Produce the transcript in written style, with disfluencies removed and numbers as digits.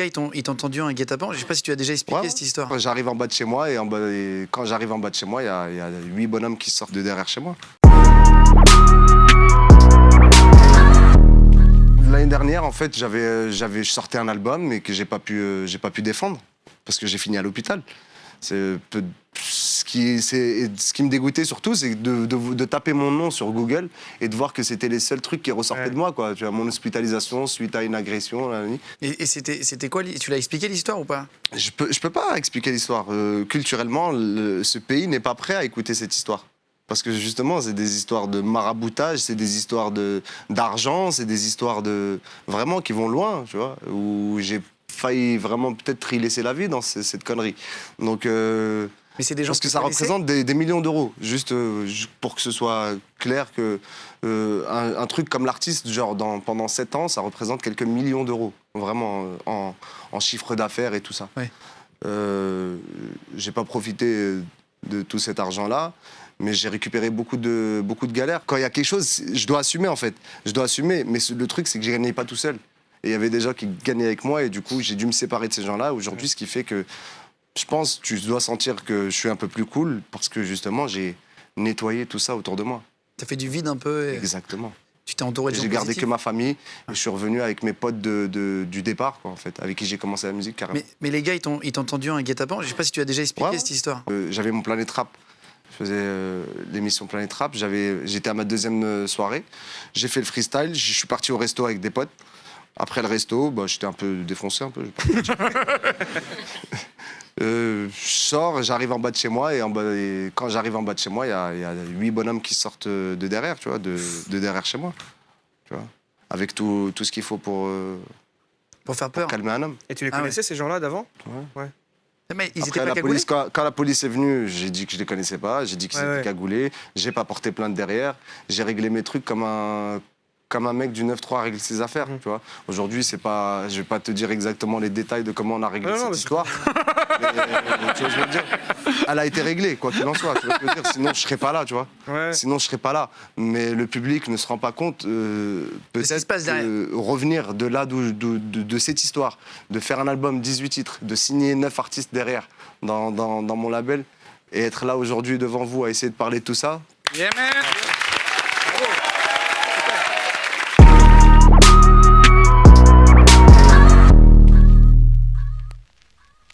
Ils t'ont tendu un guet-apens. Je sais pas si tu as déjà expliqué cette histoire. J'arrive en bas de chez moi et quand j'arrive en bas de chez moi, il y a 8 bonhommes qui sortent de derrière chez moi. L'année dernière, en fait, je sortais un album mais que j'ai pas pu défendre parce que j'ai fini à l'hôpital. Ce qui me dégoûtait surtout, c'est de taper mon nom sur Google et de voir que c'était les seuls trucs qui ressortaient de moi, quoi. Tu vois, mon hospitalisation suite à une agression. Et c'était quoi? Tu l'as expliqué l'histoire ou pas? Je peux pas expliquer l'histoire. Culturellement, ce pays n'est pas prêt à écouter cette histoire. Parce que justement, c'est des histoires de maraboutage, c'est des histoires d'argent, c'est des histoires vraiment qui vont loin, tu vois, où j'ai failli vraiment peut-être y laisser la vie dans cette connerie. Donc, mais c'est des gens parce que ça représente des millions d'euros, juste pour que ce soit clair que un truc comme l'artiste, genre pendant 7 ans, ça représente quelques millions d'euros, vraiment en chiffre d'affaires et tout ça. Ouais. J'ai pas profité de tout cet argent-là, mais j'ai récupéré beaucoup de galères. Quand il y a quelque chose, je dois assumer en fait. Je dois assumer, mais le truc c'est que je gagnais pas tout seul. Et il y avait des gens qui gagnaient avec moi et du coup j'ai dû me séparer de ces gens-là aujourd'hui, ce qui fait que je pense que tu dois sentir que je suis un peu plus cool parce que justement j'ai nettoyé tout ça autour de moi. T'as fait du vide un peu et... Exactement. Tu t'es entouré de gens J'ai gardé positifs. que ma famille et je suis revenu avec mes potes du départ, quoi, en fait, avec qui j'ai commencé la musique carrément. Mais les gars, ils t'ont tendu un guet-apens. Je sais pas si tu as déjà expliqué cette histoire. J'avais mon Planète Rap. Je faisais l'émission Planète Rap. J'étais à ma 2e soirée. J'ai fait le freestyle. Je suis parti au resto avec des potes. Après le resto, j'étais un peu défoncé, un peu. Je sors, j'arrive en bas de chez moi et quand j'arrive en bas de chez moi, il y a 8 bonhommes qui sortent de derrière, tu vois, de derrière chez moi, tu vois, avec tout ce qu'il faut pour faire peur, calmer un homme. Et tu les connaissais ces gens-là d'avant? Ouais. Mais ils Après, étaient pas cagoulés? quand la police est venue, j'ai dit que je les connaissais pas, j'ai dit qu'ils étaient cagoulés, j'ai pas porté plainte derrière, j'ai réglé mes trucs comme un mec du 9-3 règle ses affaires, tu vois. Aujourd'hui, je vais pas te dire exactement les détails de comment on a réglé cette histoire. Mais, tu vois ce que je veux dire? Elle a été réglée, quoi qu'il en soit, tu vois ce que je veux dire? Sinon, je serais pas là, tu vois. Sinon, je serais pas là. Mais le public ne se rend pas compte, peut-être, revenir de là, de cette histoire, de faire un album 18 titres, de signer 9 artistes derrière dans mon label, et être là aujourd'hui devant vous à essayer de parler de tout ça. Yeah, man.